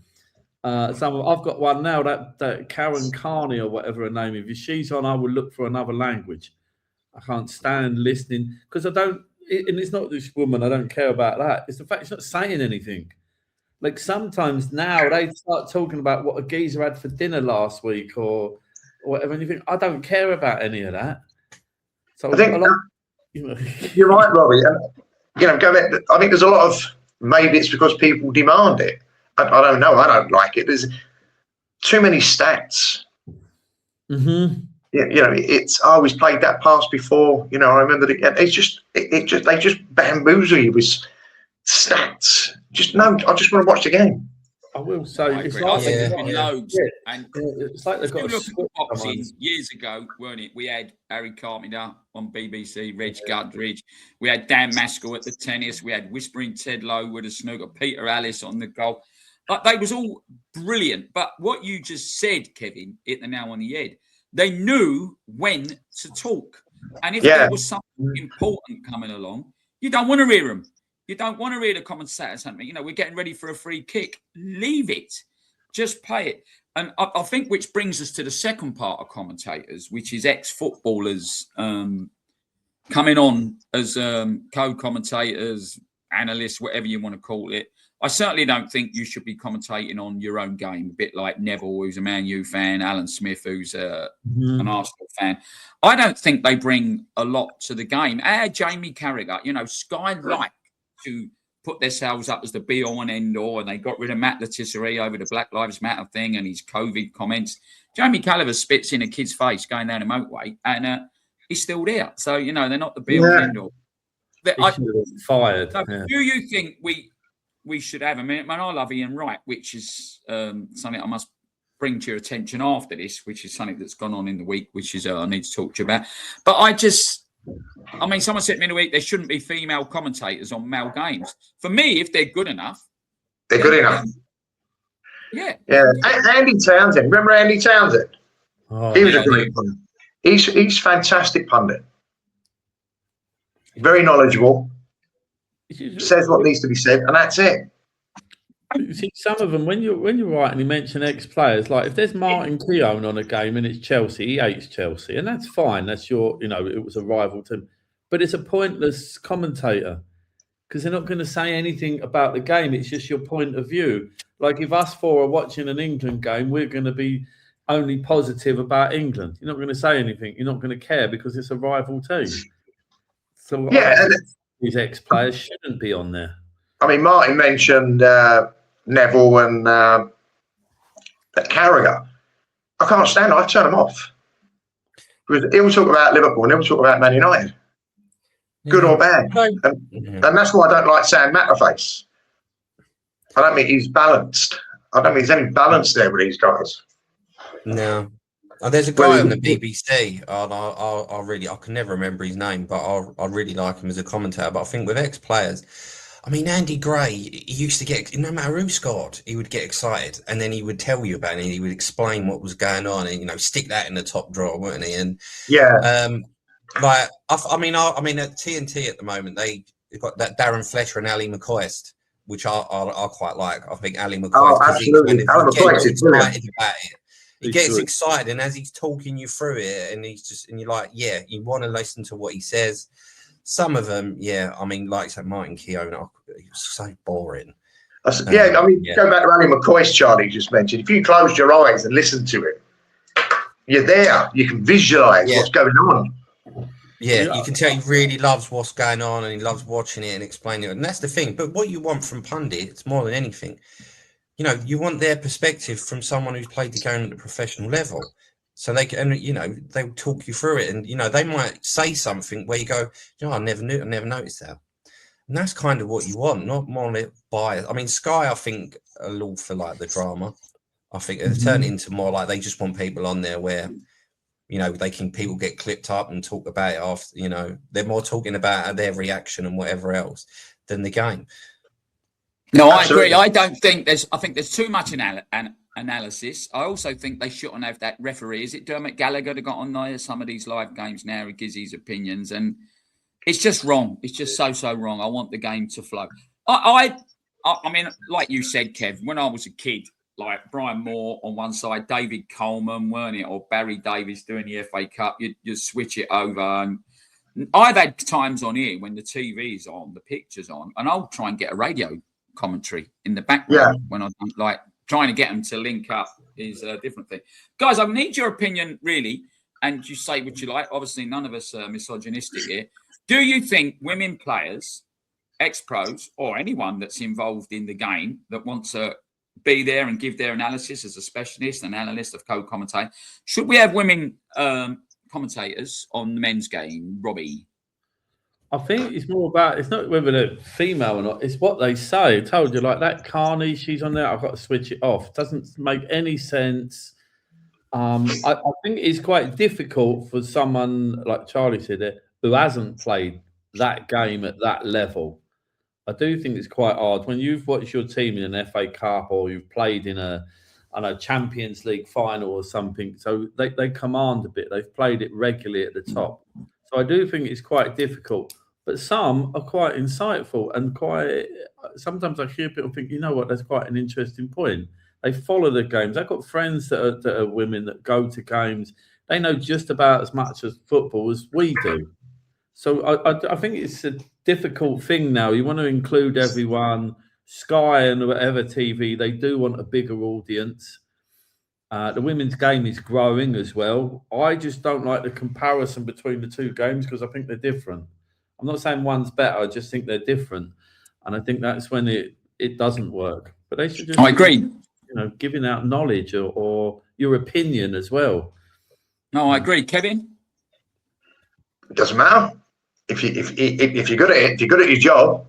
I've got one now that Karen Carney or whatever her name is. If she's on, I will look for another language. I can't stand listening because I don't. And it's not this woman. I don't care about that. It's the fact she's not saying anything. Like sometimes now they start talking about what a geezer had for dinner last week or whatever. And you think, I don't care about any of that. So I think you're right, Robbie. And, I think there's a lot of, maybe it's because people demand it. I don't know. I don't like it. There's too many stats. Mm-hmm. It's I always played that pass before. I remember they just bamboozle you with stats. I just want to watch the game. I will say it's like loads. Yeah. And it's like they've got look at boxing years ago, weren't it? We had Barry Carpenter on BBC, Reg Guttridge. We had Dan Maskell at the tennis. We had Whispering Ted Lowe with a snooker, Peter Alice on the golf. They was all brilliant. But what you just said, Kevin, hit the nail on the head. They knew when to talk. And if there was something important coming along, you don't want to hear them. You don't want to hear the commentator something. We're getting ready for a free kick. Leave it. Just play it. And I think which brings us to the second part of commentators, which is ex-footballers coming on as co-commentators, analysts, whatever you want to call it. I certainly don't think you should be commentating on your own game, a bit like Neville, who's a Man U fan, Alan Smith, who's an Arsenal fan. I don't think they bring a lot to the game. Jamie Carragher, Sky like to put themselves up as the be-all and end-all, and they got rid of Matt Letizia over the Black Lives Matter thing and his COVID comments. Jamie Carragher spits in a kid's face going down the motorway, and he's still there. So, they're not the be-all and end-all. Fired. So do you think we should have? I love Ian Wright, which is something I must bring to your attention after this, which is something that's gone on in the week, which is I need to talk to you about. But someone said to me in the week there shouldn't be female commentators on male games. For me, if they're good enough, they're good enough. Yeah. Andy Townsend. Remember Andy Townsend? Oh, he was a great one. He's fantastic pundit. Very knowledgeable. Says what needs to be said, and that's it. You see, some of them, when you're right and you mention ex-players, like if there's Martin Keown on a game and it's Chelsea, he hates Chelsea, and that's fine. That's it was a rival team. But it's a pointless commentator because they're not going to say anything about the game. It's just your point of view. Like if us four are watching an England game, we're going to be only positive about England. You're not going to say anything. You're not going to care because it's a rival team. So yeah, these ex-players shouldn't be on there. I mean, Martin mentioned Neville and Carragher. I can't stand it. I turn them off. He'll talk about Liverpool and he'll talk about Man United. Good or bad. And that's why I don't like Sam Matterface. I don't think he's balanced. I don't think there's any balance there with these guys. No. There's a guy on the BBC, and I can never remember his name, but I really like him as a commentator. But I think with ex-players, I mean, Andy Gray, he used to get, no matter who scored, he would get excited, and then he would tell you about it, and he would explain what was going on, and stick that in the top drawer, wouldn't he? And yeah, like I mean, at TNT at the moment, they've got that Darren Fletcher and Ali McCoist, which I quite like. I think Ali McCoist, absolutely, Ali McCoist is excited about it. He gets excited, and as he's talking you through it, and you're like, yeah, you want to listen to what he says. Some of them, yeah, I mean, like Martin Keown, he was so boring. Go back to Ali McCoist, Charlie just mentioned. If you closed your eyes and listened to it, you're there. You can visualise what's going on. Yeah, you can tell he really loves what's going on, and he loves watching it and explaining it. And that's the thing. But what you want from pundits more than anything, you want their perspective from someone who's played the game at the professional level. So they can, they'll talk you through it, and they might say something where you go, I never noticed that, and that's kind of what you want, not more bias. I mean, Sky, I think, a little for like the drama. I think it's turned into more like they just want people on there where, people get clipped up and talk about it after. They're more talking about their reaction and whatever else than the game. No, absolutely. I agree. I think there's too much analysis. I also think they shouldn't have that referee. Is it Dermot Gallagher that got on there? Some of these live games now, he gives his opinions, and it's just wrong. It's just so wrong. I want the game to flow. I mean, like you said, Kev, when I was a kid, like Brian Moore on one side, David Coleman, weren't it, or Barry Davies doing the FA Cup, you switch it over. And I've had times on here when the TV's on, the picture's on, and I'll try and get a radio commentary in the background when I'm like trying to get them to link up is a different thing. Guys, I need your opinion really, and you say what you like. Obviously, none of us are misogynistic here. Do you think women players, ex-pros, or anyone that's involved in the game that wants to be there and give their analysis as a specialist, an analyst of co-commentating, should we have women commentators on the men's game, Robbie? I think it's more about, it's not whether they're female or not, it's what they say. I told you, like that Carney, she's on there, I've got to switch it off. Doesn't make any sense. I think it's quite difficult for someone, like Charlie said there, who hasn't played that game at that level. I do think it's quite hard. When you've watched your team in an FA Cup or you've played in a Champions League final or something, so they command a bit. They've played it regularly at the top. So I do think it's quite difficult. But some are quite insightful and quite. Sometimes I hear people think, that's quite an interesting point. They follow the games. I've got friends that are women that go to games. They know just about as much as football as we do. So I think it's a difficult thing now. You want to include everyone. Sky and whatever TV, they do want a bigger audience. The women's game is growing as well. I just don't like the comparison between the two games because I think they're different. I'm not saying one's better. I just think they're different, and I think that's when it doesn't work. But they should just. I agree. Giving out knowledge or your opinion as well. No, I agree, Kevin. It doesn't matter if you're good at it. If you're good at your job,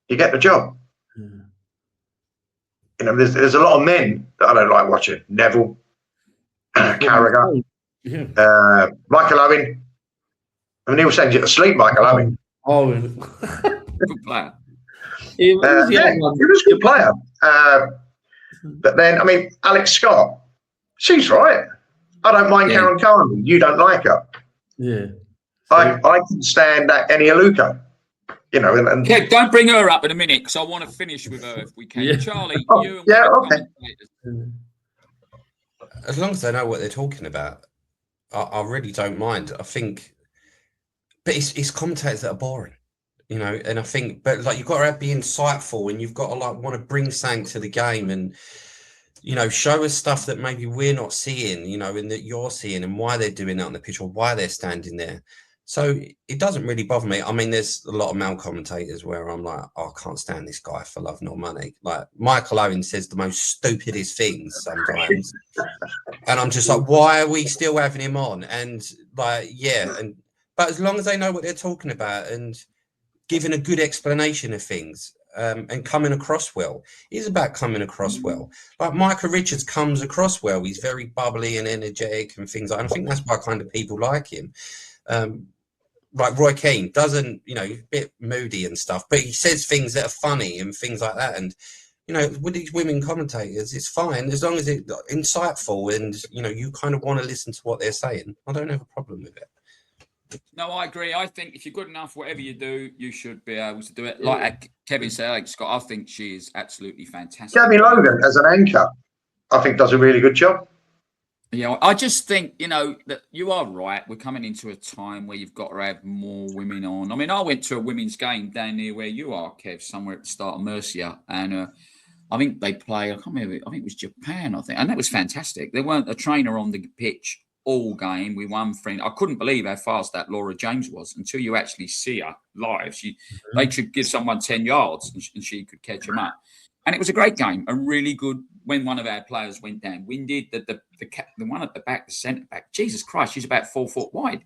you get the job. Yeah. There's a lot of men that I don't like watching. Neville, Carragher, Michael Owen. I mean, he'll send you to sleep, Michael Owen. Oh, good player. He was a good player. But then, I mean, Alex Scott, she's right. I don't mind Yeah. Karen Carney. You don't like her. Yeah. I can stand that Eni Aluko. You know, and Kev, don't bring her up in a minute because I want to finish with her if we can. Yeah. Charlie, Oh, you and yeah, one of the okay. commentators. As long as they know what they're talking about, I really don't mind. I think, but it's commentators that are boring, you know. And I think, but like you've got to be insightful, and you've got to like want to bring something to the game, and you know, show us stuff that maybe we're not seeing, you know, and that you're seeing, and why they're doing that on the pitch or why they're standing there. So it doesn't really bother me. I mean, there's a lot of male commentators where I'm like, oh, I can't stand this guy for love nor money. Like Michael Owen says the most stupidest things sometimes. And I'm just like, why are we still having him on? And like, yeah. But as long as they know what they're talking about and giving a good explanation of things and coming across well, it's about coming across well. Like Micah Richards comes across well. He's very bubbly and energetic and things like that. And I think that's why kind of people like him. Like Roy Keane doesn't, you know, a bit moody and stuff, but he says things that are funny and things like that. And, you know, with these women commentators, it's fine as long as it's insightful and, you know, you kind of want to listen to what they're saying. I don't have a problem with it. No, I agree. I think if you're good enough, whatever you do, you should be able to do it. Like Kevin said, like Scott, I think she is absolutely fantastic. Gabby Logan as an anchor, I think does a really good job. Yeah, I just think, you know, that you are right. We're coming into a time where you've got to have more women on. I mean, I went to a women's game down near where you are, Kev, somewhere at the start of Mercia. And I think they play, I can't remember, I think it was Japan, I think. And that was fantastic. There weren't a trainer on the pitch all game. We won 3. I couldn't believe how fast that Laura James was until you actually see her live. They could give someone 10 yards and she could catch them up. And it was a great game, a really good. When one of our players went down, winded, the one at the back, the centre back, Jesus Christ, she's about 4 foot wide,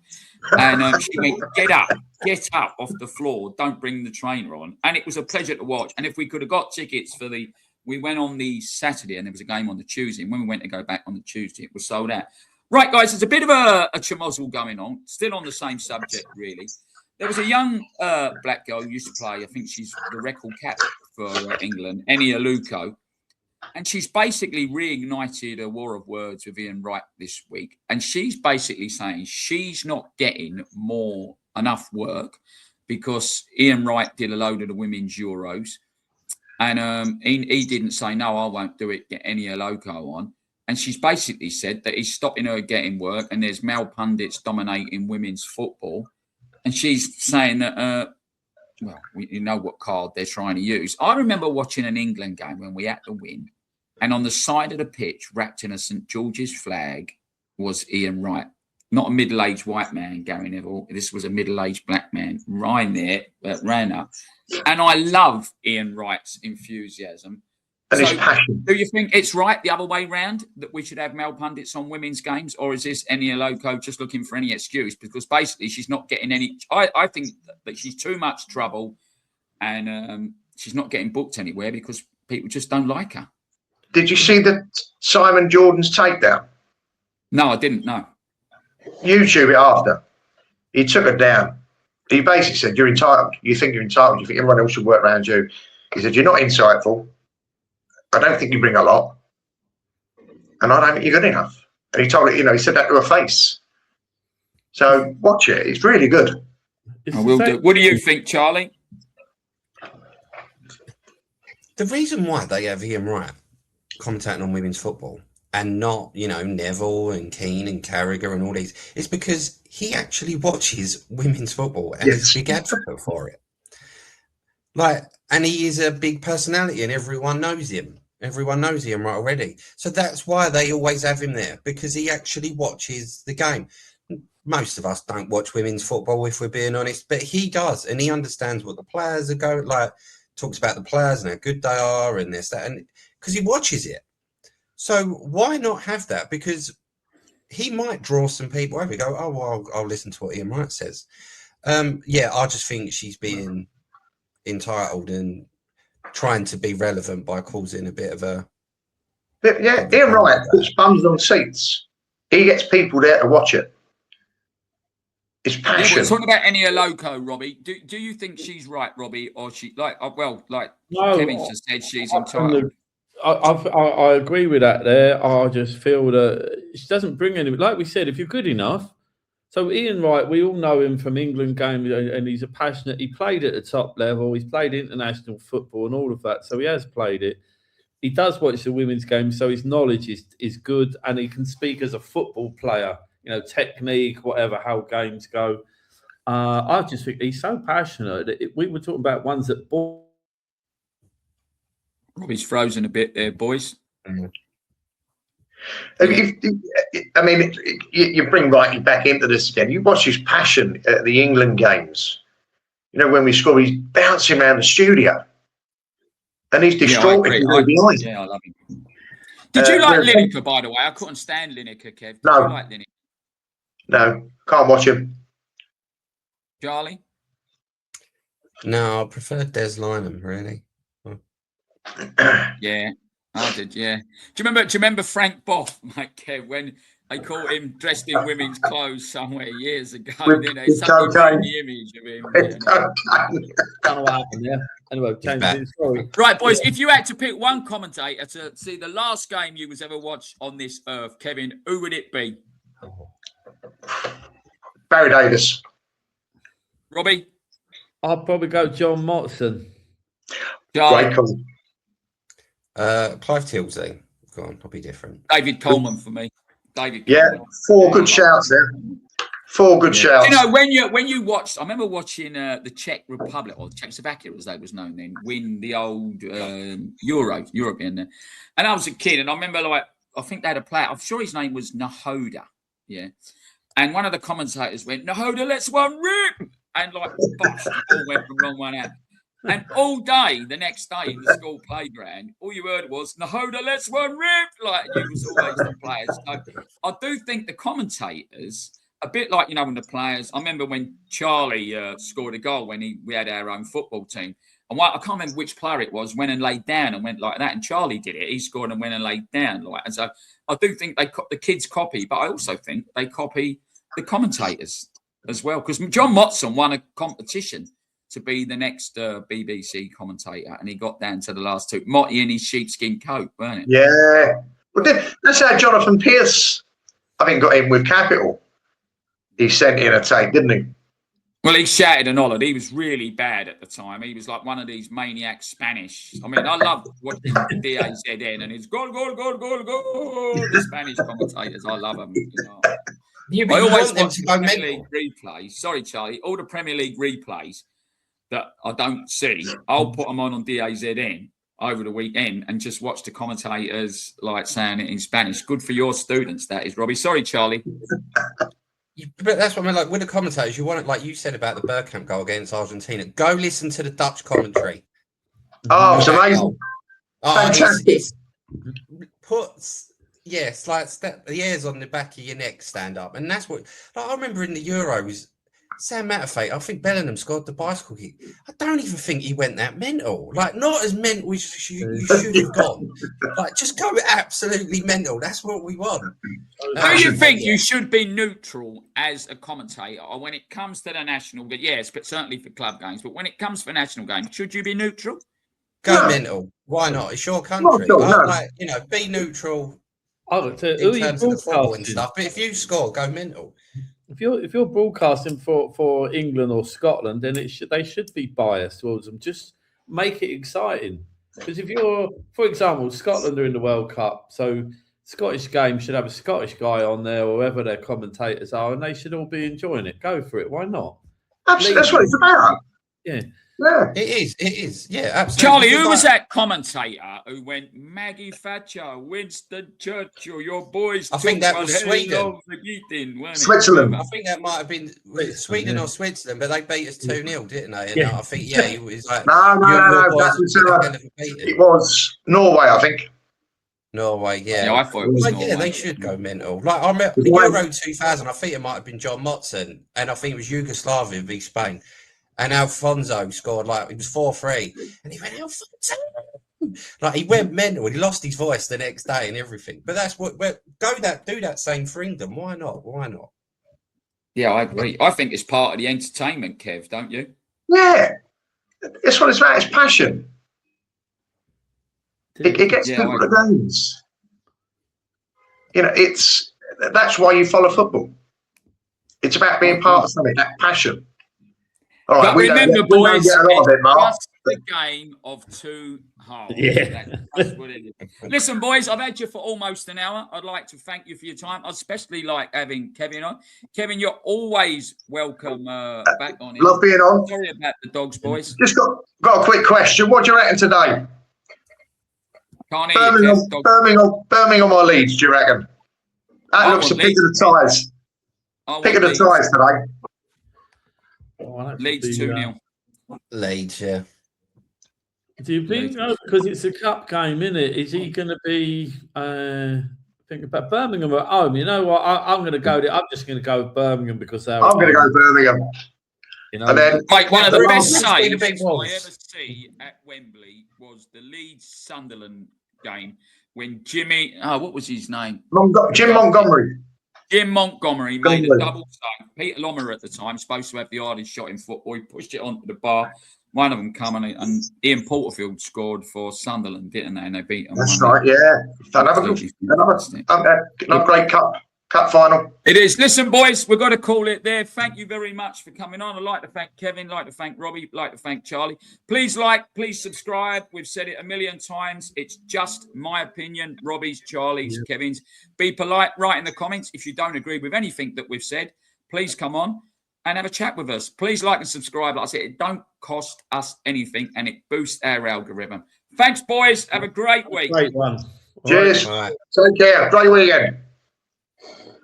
and she went, get up off the floor, don't bring the trainer on. And it was a pleasure to watch. And if we could have got tickets for we went on the Saturday and there was a game on the Tuesday. And when we went to go back on the Tuesday, it was sold out. Right, guys, there's a bit of a chamozzle going on, still on the same subject, really. There was a young black girl who used to play, I think she's the record cap for England, Eni Aluko. And she's basically reignited a war of words with Ian Wright this week. And she's basically saying she's not getting enough work because Ian Wright did a load of the women's Euros. And he didn't say, no, I won't do it, get Eni Aluko on. And she's basically said that he's stopping her getting work and there's male pundits dominating women's football. And she's saying that, well, you know what card they're trying to use. I remember watching an England game when we had to win. And on the side of the pitch, wrapped in a St. George's flag, was Ian Wright. Not a middle-aged white man, Gary Neville. This was a middle-aged black man. Ryan there, ran up. And I love Ian Wright's enthusiasm. And his passion. Do you think it's right the other way round, that we should have male pundits on women's games? Or is this Eni Aluko just looking for any excuse? Because basically she's not getting any... I think that she's too much trouble and she's not getting booked anywhere because people just don't like her. Did you see the Simon Jordan's takedown? No, I didn't, no. YouTube it after. He took her down. He basically said, you're entitled. You think you're entitled. You think everyone else should work around you. He said, you're not insightful. I don't think you bring a lot. And I don't think you're good enough. And he told it, you know, he said that to her face. So watch it. It's really good. I will do. What do you think, Charlie? The reason why they have Ian Wright commentating on women's football and not, you know, Neville and Keane and Carragher and all these is because he actually watches women's football and is a big advocate for it. Like, and he is a big personality and everyone knows him. Everyone knows Ian Wright already. So that's why they always have him there, because he actually watches the game. Most of us don't watch women's football, if we're being honest, but he does. And he understands what the players are going, like, talks about the players and how good they are and this, that, and because he watches it. So why not have that? Because he might draw some people over. Go, oh, well, I'll listen to what Ian Wright says. Yeah, I just think she's being entitled and trying to be relevant by causing a bit of a... Yeah, Ian Wright puts bums on seats. He gets people there to watch it. It's passion. Yeah, we're talking about Eni Aluko, Robbie. Do you think she's right, Robbie, or she like? Well, like No, Kevin just said, she's entitled. I agree with that there. I just feel that it doesn't bring any, like we said, if you're good enough. So Ian Wright, we all know him from England games, and he's a passionate. He played at the top level. He's played international football and all of that. So he has played it. He does watch the women's game, so his knowledge is good, and he can speak as a football player. Technique, whatever, how games go. I just think he's so passionate. We were talking about ones that ball. Robbie's frozen a bit there, boys. I mean, you bring Wrighty back into this again. You watch his passion at the England games. When we score, he's bouncing around the studio. And he's distraught if you go behind. Yeah, I love him. Did you like Lineker, by the way? I couldn't stand Lineker, Kev. Did you like Lineker? No, can't watch him. Charlie? No, I prefer Des Lynam, really. Yeah, I did, yeah. Do you remember Frank Boff, like Kev, when they caught him dressed in women's clothes somewhere years ago? Didn't they? Somebody made the image of him. I don't know what happened, yeah. Anyway, change the story. Right, boys, if you had to pick one commentator to see the last game you was ever watched on this earth, Kevin, who would it be? Barry Davis. Robbie? I'll probably go John Motson. Great call. Clive Tilsley. Go on, I'll be different. David Coleman for me. David Coleman. 4 good shouts there. 4 good shouts. When you watched, I remember watching the Czech Republic, or Czechoslovakia as they was known then, win the old European there. And I was a kid, and I remember, I think they had a player, I'm sure his name was Nahoda, yeah. And one of the commentators went, Nahoda, let's one rip! And bosh, the ball went from wrong one out. And all day, the next day in the school playground, all you heard was, Nahoda, let's one rip! You was always the players. So I do think the commentators, a bit like, when the players, I remember when Charlie scored a goal when we had our own football team. And I can't remember which player it was, went and laid down and went like that. And Charlie did it. He scored and went and laid down. And so I do think the kids copy, but I also think they copy the commentators as well. Because John Motson won a competition to be the next BBC commentator, and he got down to the last 2. Motty in his sheepskin coat, weren't it? Yeah. Well, that's how Jonathan Pierce, I think, got in with Capital. He sent in a tape, didn't he? Well, he shouted and hollered. He was really bad at the time. He was like one of these maniac Spanish. I mean, I love watching DAZN, and it's goal, goal, goal, goal, goal. The Spanish commentators, I love them. I always watch the Premier League replays. Sorry, Charlie. All the Premier League replays that I don't see, I'll put them on DAZN over the weekend and just watch the commentators saying it in Spanish. Good for your students, that is, Robbie. Sorry, Charlie. But that's what I mean. With the commentators, you want it, like you said about the Bergkamp goal against Argentina. Go listen to the Dutch commentary. Oh, it's amazing! Fantastic. The hairs on the back of your neck stand up, and that's what. I remember in the Euros, Sam Matterfate, I think Bellingham scored the bicycle kick. I don't even think he went that mental. Not as mental as you should have gone. Just go absolutely mental. That's what we want. Do you think you should be neutral as a commentator, or when it comes to the national game? Yes, but certainly for club games. But when it comes for national games, should you be neutral? Go mental. Why not? It's your country. Be neutral. In terms of the football and stuff. But if you score, go mental. If you're broadcasting for England or Scotland, then they should be biased towards them. Just make it exciting. Because if you're, for example, Scotland are in the World Cup, so Scottish game should have a Scottish guy on there, or whoever their commentators are, and they should all be enjoying it. Go for it. Why not? Absolutely. That's what it's about. Yeah. Yeah. It is. Yeah, absolutely. Charlie, who was that commentator who went, Maggie Thatcher, Winston Churchill, your boys? I think that was Sweden. Switzerland. I think that might have been Sweden or Switzerland, but they beat us 2-0, didn't they? And I think, he was like... No. It was Norway, I think. Norway, yeah. Yeah, I thought it was Norway. Yeah, they should go mental. I remember the Euro 2000, I think it might have been John Motson, and I think it was Yugoslavia v Spain. And Alfonso scored it was 4-3, and he went Alfonso, he went mental. He lost his voice the next day and everything. But that's what do that same for England. Why not? Yeah, I agree. I think it's part of the entertainment, Kev, don't you? Yeah, that's what it's about. It's passion. It gets Yeah, people at games. You know, that's why you follow football. It's about being part of something, that passion. All right, But remember, boys, get a lot of it, Mark. just the game of two halves. Yeah. That's what it is. Listen, boys, I've had you for almost an hour. I'd like to thank you for your time. I especially like having Kevin on. Kevin, you're always welcome back on. Love being on. Sorry about the dogs, boys. Just got a quick question. What do you reckon today? Can't hear you, Kev. Birmingham or Leeds, do you reckon? That I looks a want pick of Leeds. the ties. Pick of the ties today. Leeds 2-0. Leeds, yeah. Do you think, because it's a cup game, isn't it? Is he going to be thinking about Birmingham at home? You know what? I'm going to go there. I'm just going to go with Birmingham because they're. I'm going to go Birmingham. You know, And then Like one of the the best last saves big I ones. ever see at Wembley was the Leeds Sunderland game when Jimmy, what was his name? Jim Montgomery. Jim Montgomery made a Montgomery. double save. Peter Lommer at the time, supposed to have the hardest shot in football. He pushed it onto the bar. One of them come and Ian Porterfield scored for Sunderland, didn't they? And they beat them. That's right, yeah. Another great cup final. It is. Listen, boys, we've got to call it there. Thank you very much for coming on. I'd like to thank Kevin, like to thank Robbie, like to thank Charlie. Please please subscribe. We've said it a million times. It's just my opinion. Robbie's, Charlie's, Kevin's. Be polite. Write in the comments if you don't agree with anything that we've said. Please come on and have a chat with us. Please like and subscribe. Like I said, it don't cost us anything and it boosts our algorithm. Thanks, boys. Have a great week. Great one. Cheers. All right. Take care. Great weekend.